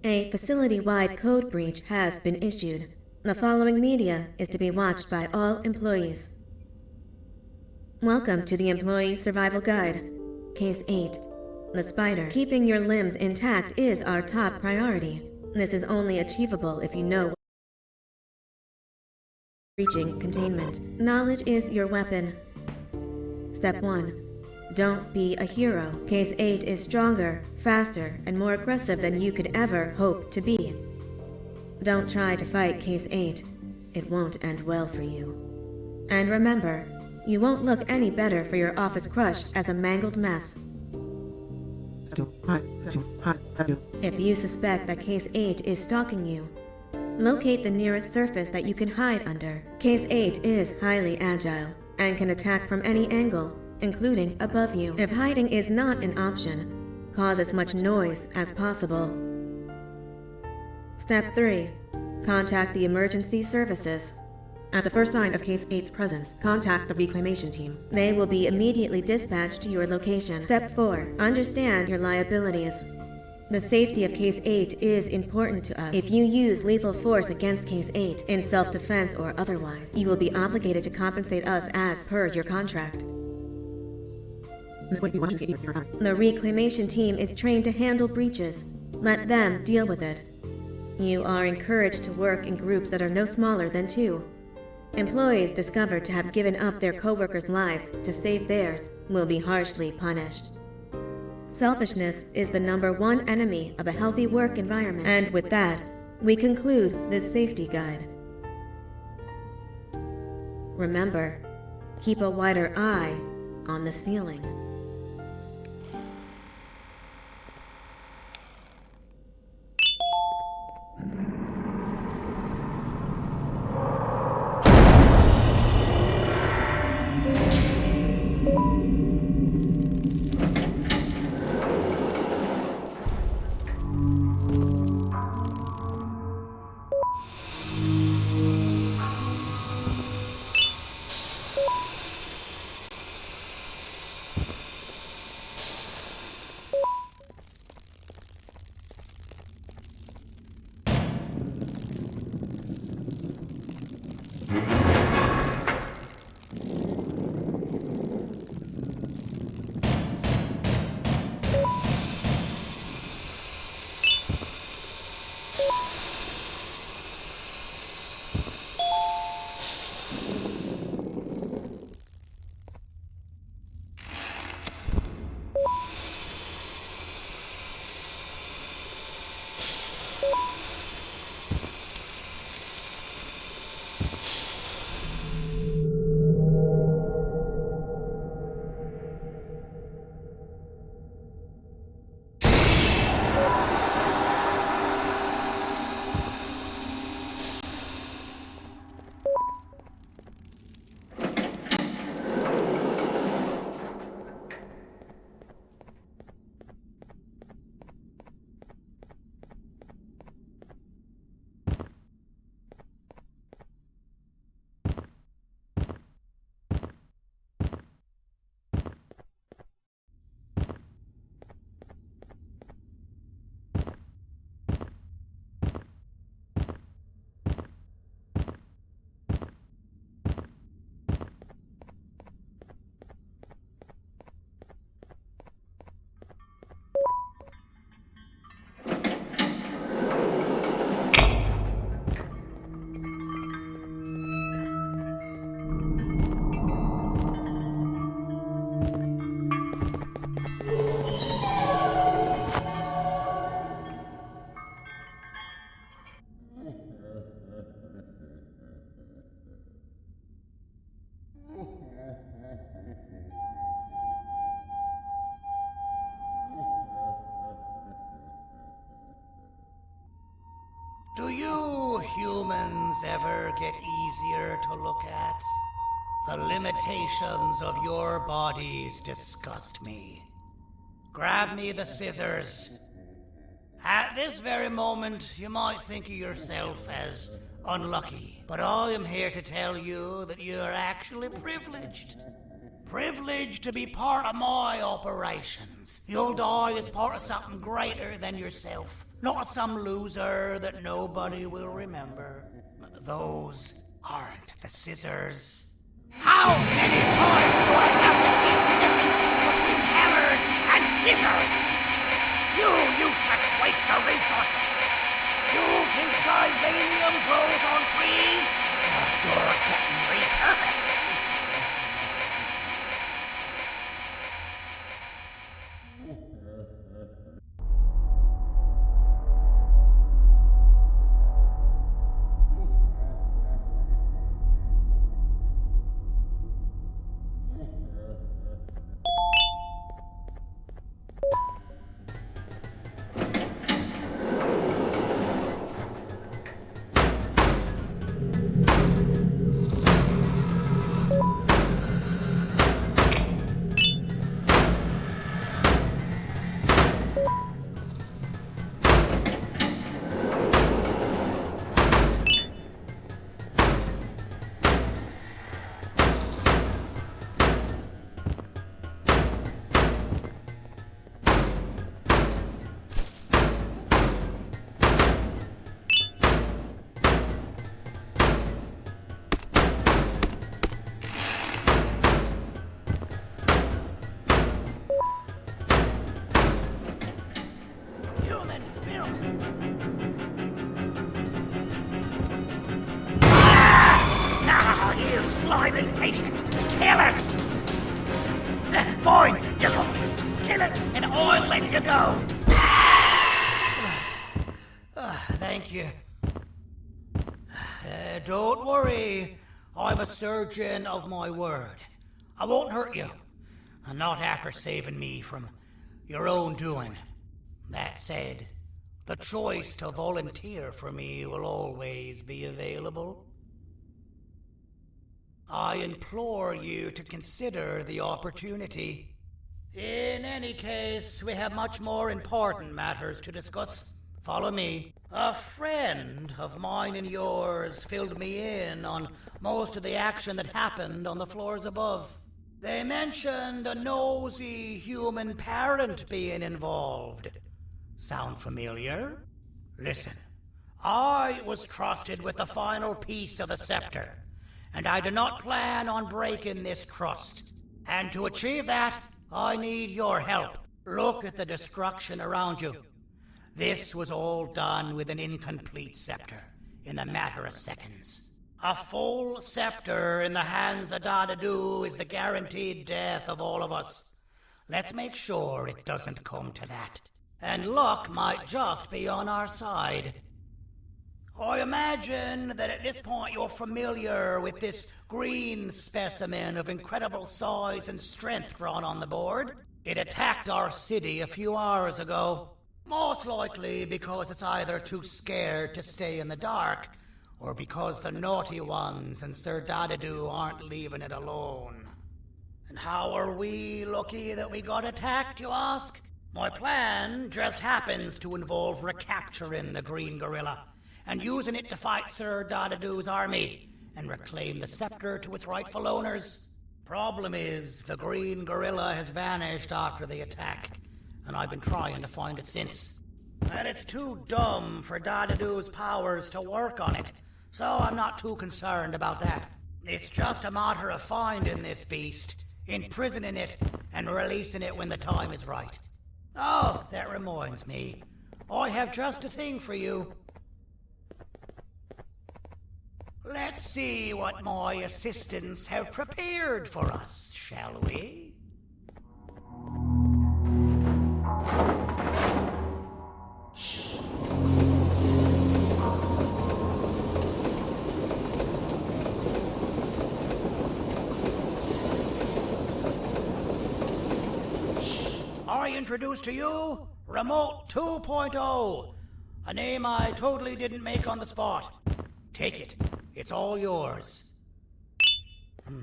A facility-wide code breach has been issued. The following media is to be watched by all employees. Welcome to the Employee Survival Guide. Case 8. The spider. Keeping your limbs intact is our top priority. This is only achievable if you know reaching containment. Knowledge is your weapon. Step 1. Don't be a hero. Case 8 is stronger, faster, and more aggressive than you could ever hope to be. Don't try to fight Case 8. It won't end well for you. And remember, you won't look any better for your office crush as a mangled mess. If you suspect that Case 8 is stalking you, locate the nearest surface that you can hide under. Case 8 is highly agile and can attack from any angle, including above you. If hiding is not an option, cause as much noise as possible. Step 3. Contact the emergency services. At the first sign of Case 8's presence, contact the reclamation team. They will be immediately dispatched to your location. Step 4. Understand your liabilities. The safety of Case 8 is important to us. If you use lethal force against Case 8, in self-defense or otherwise, you will be obligated to compensate us as per your contract. The reclamation team is trained to handle breaches. Let them deal with it. You are encouraged to work in groups that are no smaller than 2. Employees discovered to have given up their co-workers' lives to save theirs will be harshly punished. Selfishness is the #1 enemy of a healthy work environment. And with that, we conclude this safety guide. Remember, keep a wider eye on the ceiling. Do you humans ever get easier to look at? The limitations of your bodies disgust me. Grab me the scissors. At this very moment, you might think of yourself as unlucky, but I am here to tell you that you are actually privileged. Privileged to be part of my operations. You'll die as part of something greater than yourself. Not some loser that nobody will remember. Those aren't the scissors. How many times do I have to teach the difference between hammers and scissors? You useless waste of resources! You think vibranium grows on trees? You're getting repurposed! Slimy patient! Kill it! Fine, you got me. Kill it, and I'll let you go. Thank you. Don't worry. I'm a surgeon of my word. I won't hurt you. Not after saving me from your own doing. That said, the choice to volunteer for me will always be available. I implore you to consider the opportunity. In any case, we have much more important matters to discuss. Follow me. A friend of mine and yours filled me in on most of the action that happened on the floors above. They mentioned a nosy human parent being involved. Sound familiar? Listen, I was trusted with the final piece of the scepter, and I do not plan on breaking this trust. And to achieve that, I need your help. Look at the destruction around you. This was all done with an incomplete scepter in a matter of seconds. A full scepter in the hands of Dadadu is the guaranteed death of all of us. Let's make sure it doesn't come to that. And luck might just be on our side. I imagine that at this point you're familiar with this green specimen of incredible size and strength drawn on the board. It attacked our city a few hours ago. Most likely because it's either too scared to stay in the dark, or because the naughty ones and Sir Dadadu aren't leaving it alone. And how are we lucky that we got attacked, you ask? My plan just happens to involve recapturing the green gorilla and using it to fight Sir Dadadu's army and reclaim the scepter to its rightful owners. Problem is, the green gorilla has vanished after the attack, and I've been trying to find it since. And it's too dumb for Dadadu's powers to work on it, so I'm not too concerned about that. It's just a matter of finding this beast, imprisoning it, and releasing it when the time is right. Oh, that reminds me. I have just a thing for you. Let's see what my assistants have prepared for us, shall we? I introduce to you Remote 2.0, a name I totally didn't make on the spot. Take it. It's all yours.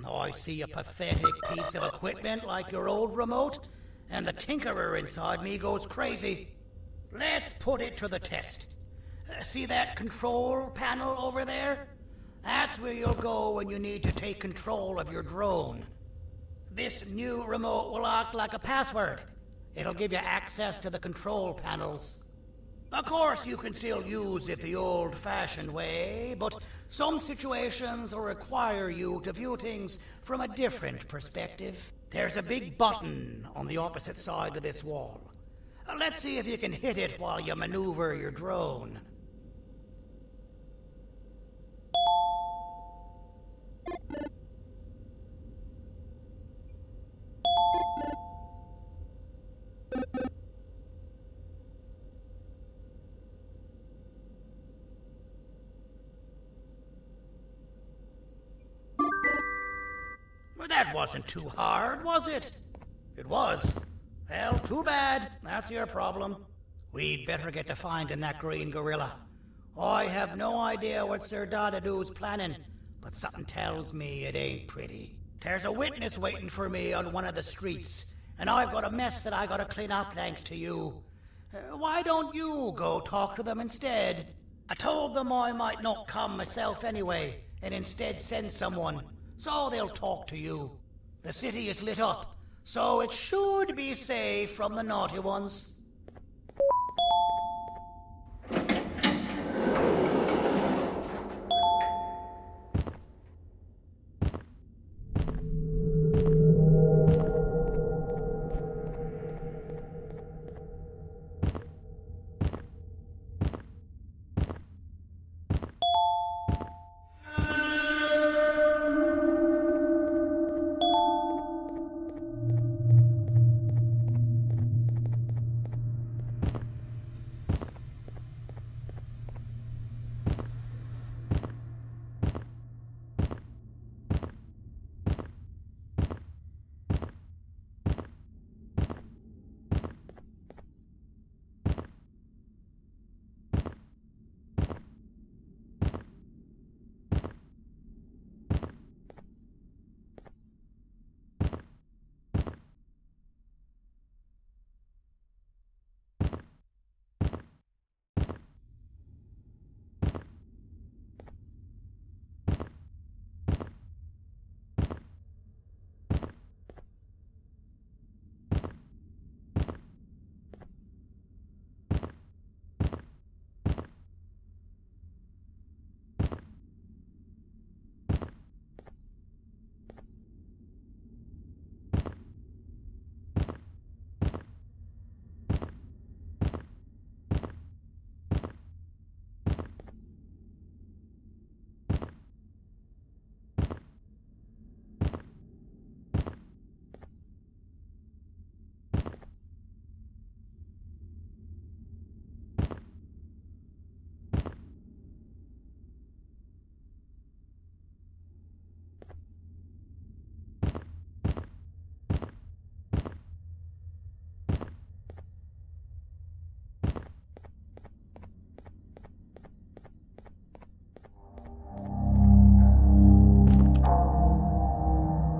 I see a pathetic piece of equipment like your old remote, and the tinkerer inside me goes crazy. Let's put it to the test. See that control panel over there? That's where you'll go when you need to take control of your drone. This new remote will act like a password. It'll give you access to the control panels. Of course, you can still use it the old-fashioned way, but some situations will require you to view things from a different perspective. There's a big button on the opposite side of this wall. Let's see if you can hit it while you maneuver your drone. Well, that wasn't too hard, was it? It was. Well, too bad. That's your problem. We'd better get to finding that green gorilla. I have no idea what Sir Dadadu's planning, but something tells me it ain't pretty. There's a witness waiting for me on one of the streets, and I've got a mess that I gotta clean up thanks to you. Why don't you go talk to them instead? I told them I might not come myself anyway, and instead send someone, so they'll talk to you. The city is lit up, so it should be safe from the naughty ones.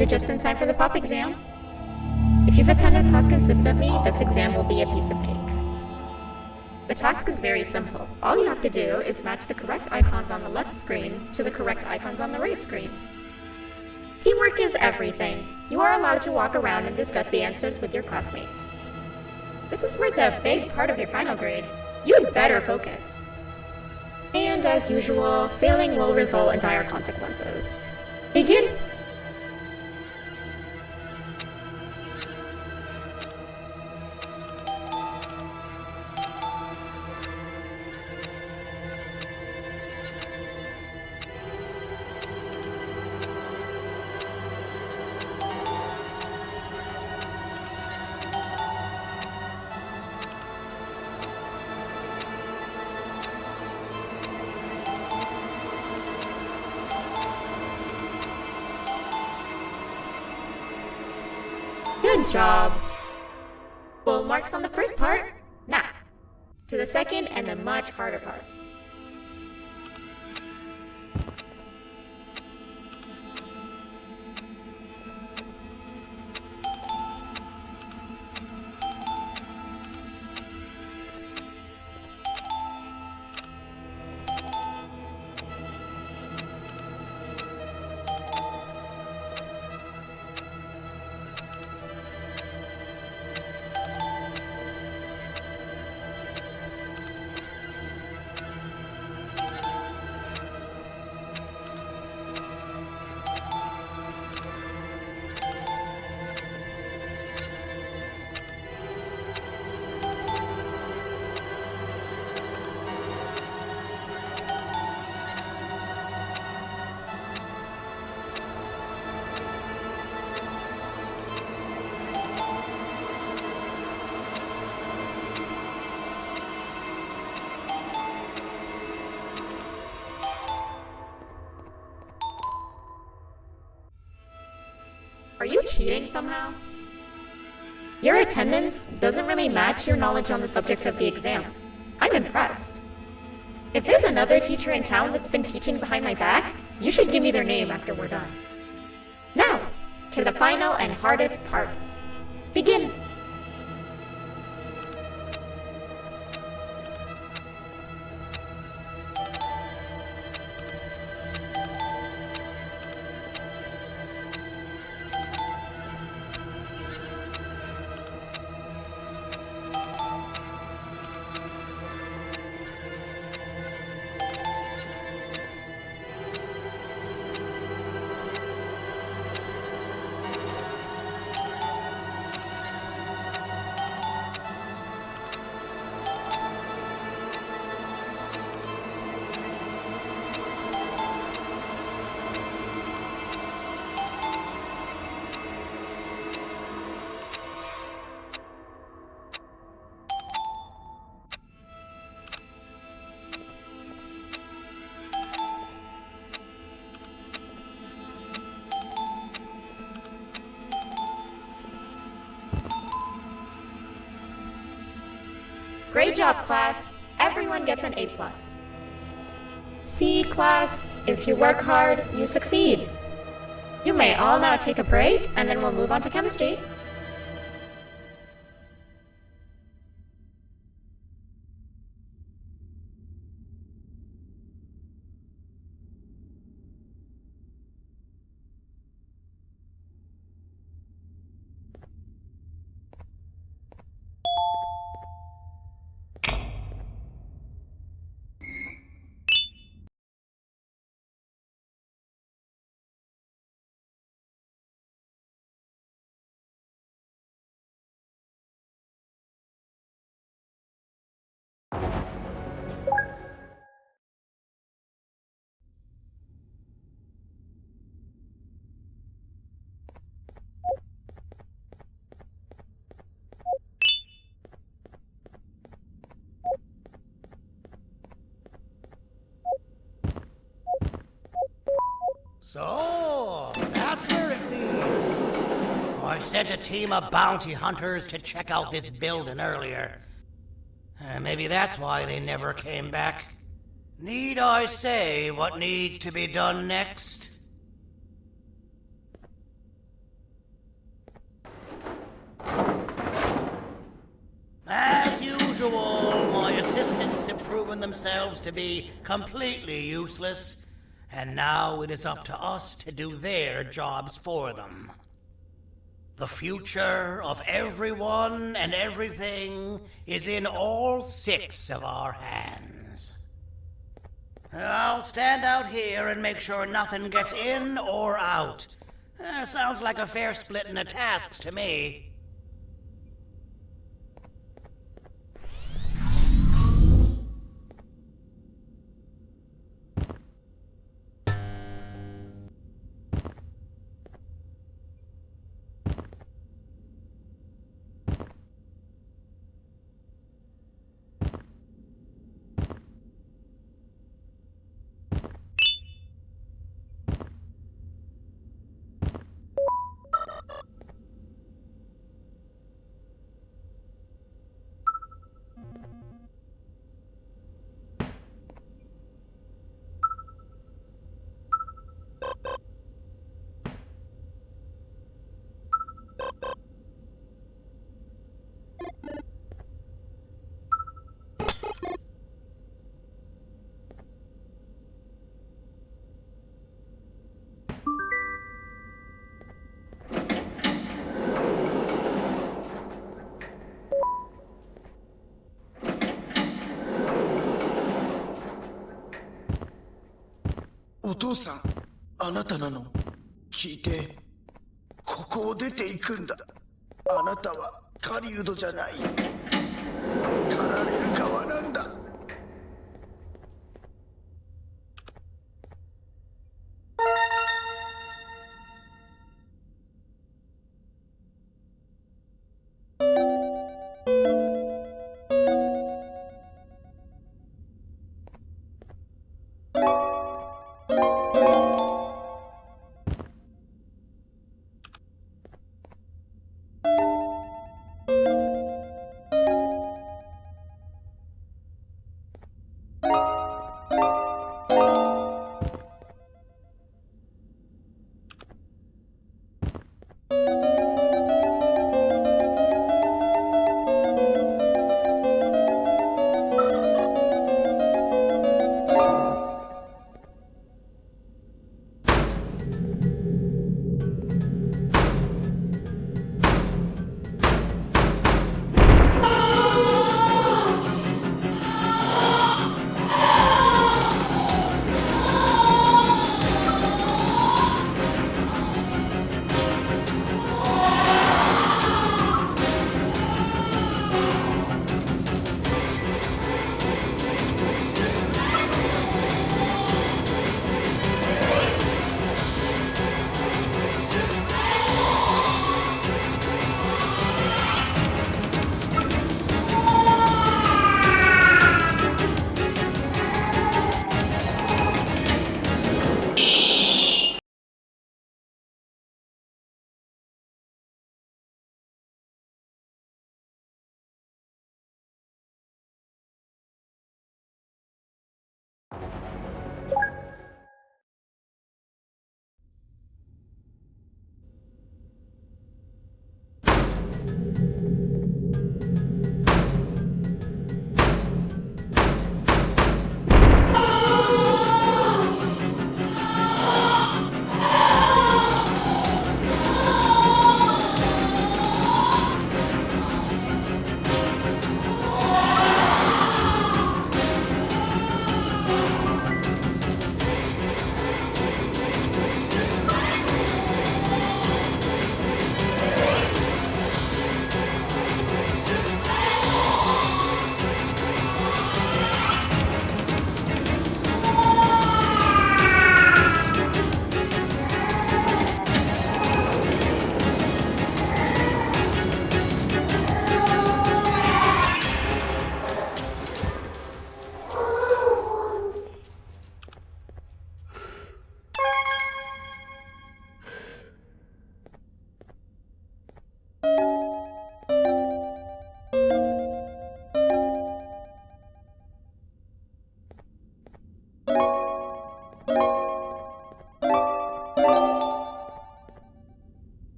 You're just in time for the pop exam. If you've attended class consistently, this exam will be a piece of cake. The task is very simple. All you have to do is match the correct icons on the left screens to the correct icons on the right screens. Teamwork is everything. You are allowed to walk around and discuss the answers with your classmates. This is worth a big part of your final grade. You'd better focus. And as usual, failing will result in dire consequences. Begin! Good job. Full marks on the first part. Now, to the second and the much harder part. Are you cheating somehow? Your attendance doesn't really match your knowledge on the subject of the exam. I'm impressed. If there's another teacher in town that's been teaching behind my back, you should give me their name after we're done. Now, to the final and hardest part. Begin! Great job, class. Everyone gets an A+. C, class. If you work hard, you succeed. You may all now take a break, and then we'll move on to chemistry. So, that's where it leads. I sent a team of bounty hunters to check out this building earlier. Maybe that's why they never came back. Need I say what needs to be done next? As usual, my assistants have proven themselves to be completely useless, and now it is up to us to do their jobs for them. The future of everyone and everything is in all 6 of our hands. I'll stand out here and make sure nothing gets in or out. Sounds like a fair splitting of tasks to me. "お父さん、あなたなの？聞いて。ここを出ていくんだ。あなたは狩人じゃない。狩られる側なんだ。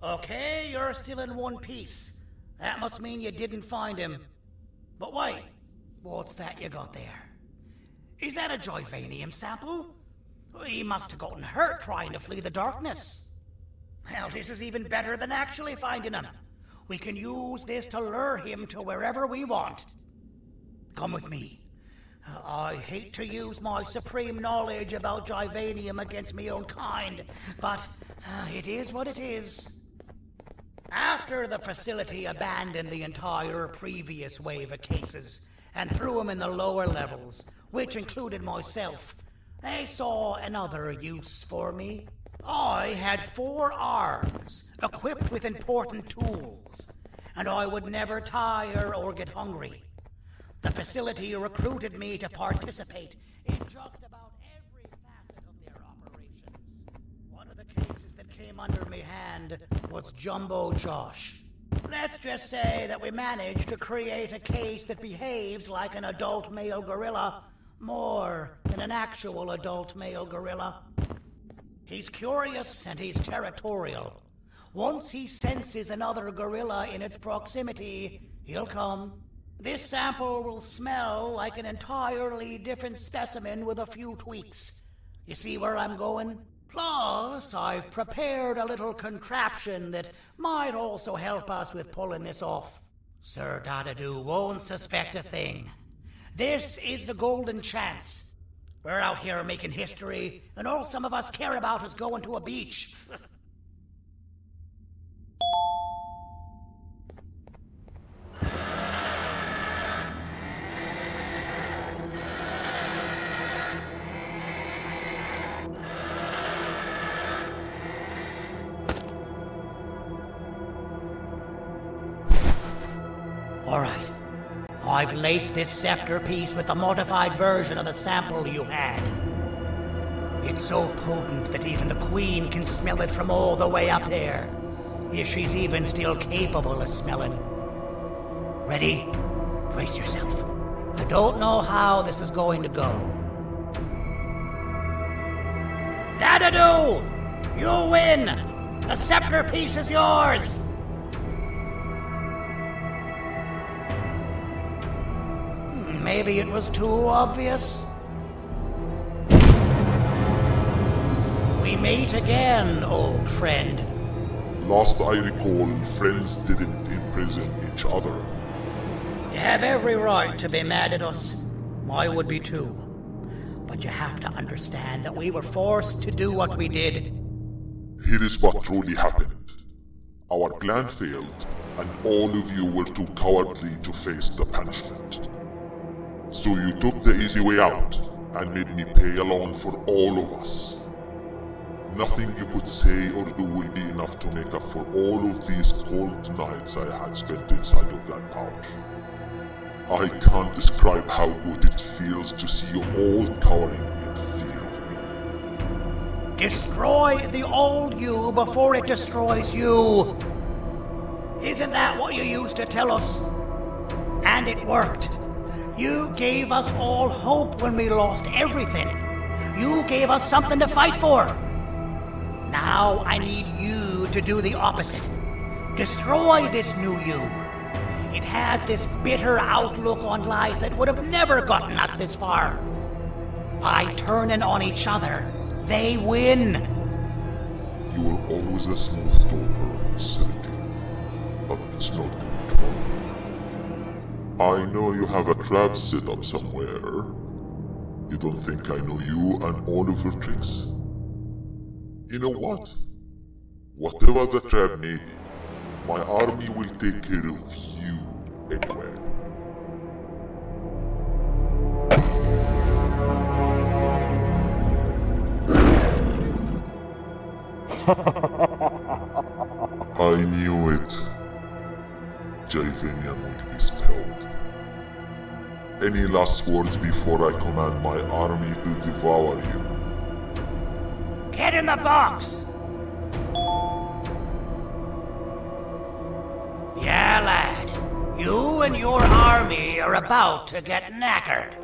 Okay, you're still in one piece. That must mean you didn't find him. But wait, what's that you got there? Is that a Joyvanium sample? He must have gotten hurt trying to flee the darkness. Well, this is even better than actually finding him. We can use this to lure him to wherever we want. Come with me. I hate to use my supreme knowledge about Joyvanium against my own kind, but it is what it is. After the facility abandoned the entire previous wave of cases and threw them in the lower levels, which included myself, they saw another use for me. I had 4 arms, equipped with important tools, and I would never tire or get hungry. The facility recruited me to participate in just about every facet of their operations. One of the cases that came under my hand was Jumbo Josh. Let's just say that we managed to create a case that behaves like an adult male gorilla, more than an actual adult male gorilla. He's curious and he's territorial. Once he senses another gorilla in its proximity, he'll come. This sample will smell like an entirely different specimen with a few tweaks. You see where I'm going? Plus, I've prepared a little contraption that might also help us with pulling this off. Sir Dadadoo won't suspect a thing. This is the golden chance. We're out here making history, and all some of us care about is going to a beach. All right. I've laced this scepter piece with the modified version of the sample you had. It's so potent that even the Queen can smell it from all the way up there, if she's even still capable of smelling. Ready? Brace yourself. I don't know how this is going to go. Dadadoo! You win! The scepter piece is yours! Maybe it was too obvious. We meet again, old friend. Last I recall, friends didn't imprison each other. You have every right to be mad at us. I would be too. But you have to understand that we were forced to do what we did. Here is what truly happened. Our plan failed, and all of you were too cowardly to face the punishment. So you took the easy way out, and made me pay alone for all of us. Nothing you could say or do will be enough to make up for all of these cold nights I had spent inside of that pouch. I can't describe how good it feels to see you all cowering in fear of me. Destroy the old you before it destroys you. Isn't that what you used to tell us? And it worked. You gave us all hope when we lost everything. You gave us something to fight for. Now I need you to do the opposite. Destroy this new you. It has this bitter outlook on life that would have never gotten us this far. By turning on each other, they win. You were always a smooth talker, Serenity. But it's not going to work. I know you have a trap set up somewhere. You don't think I know you and all of your tricks? You know what? Whatever the trap may be, my army will take care of you anyway. I knew it. Javanian will be spelled. Any last words before I command my army to devour you? Get in the box! Yeah, lad. You and your army are about to get knackered.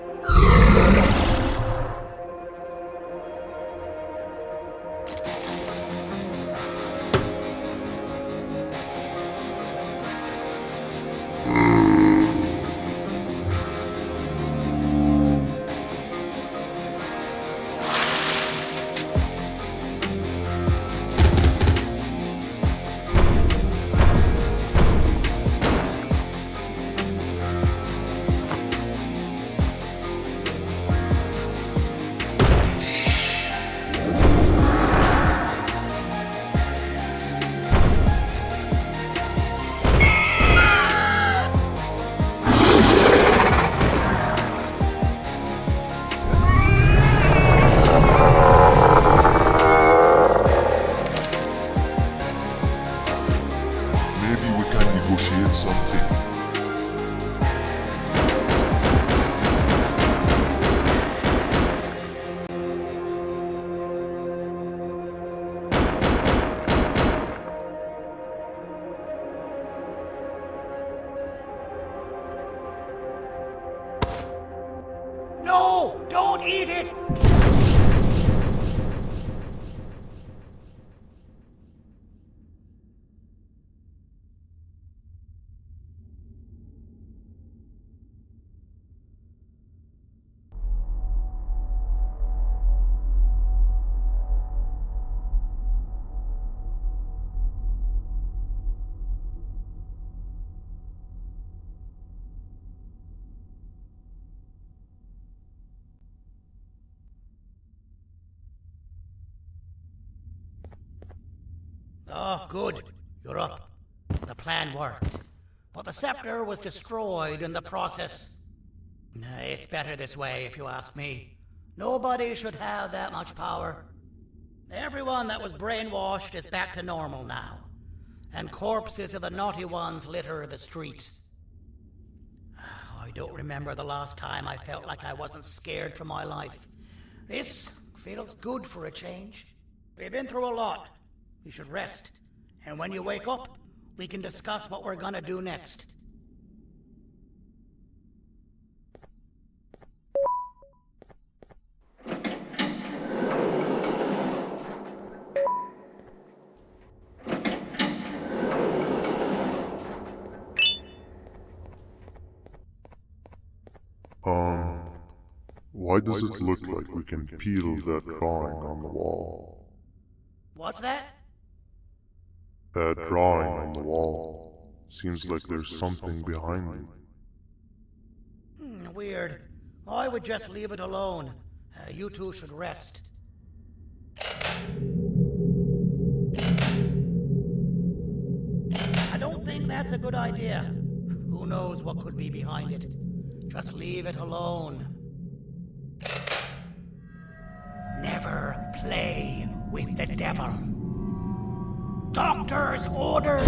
Negotiate something. No! Don't eat it! Oh, good. You're up. The plan worked. But the scepter was destroyed in the process. It's better this way, if you ask me. Nobody should have that much power. Everyone that was brainwashed is back to normal now. And corpses of the naughty ones litter the streets. I don't remember the last time I felt like I wasn't scared for my life. This feels good for a change. We've been through a lot. You should rest. And when you wake up, we can discuss what we're gonna do next. Why does it look like we can peel that drawing on the wall? What's that? That drawing on the wall. Seems like there's something behind it. Weird. I would just leave it alone. You two should rest. I don't think that's a good idea. Who knows what could be behind it? Just leave it alone. Never play with the devil. Doctor's orders!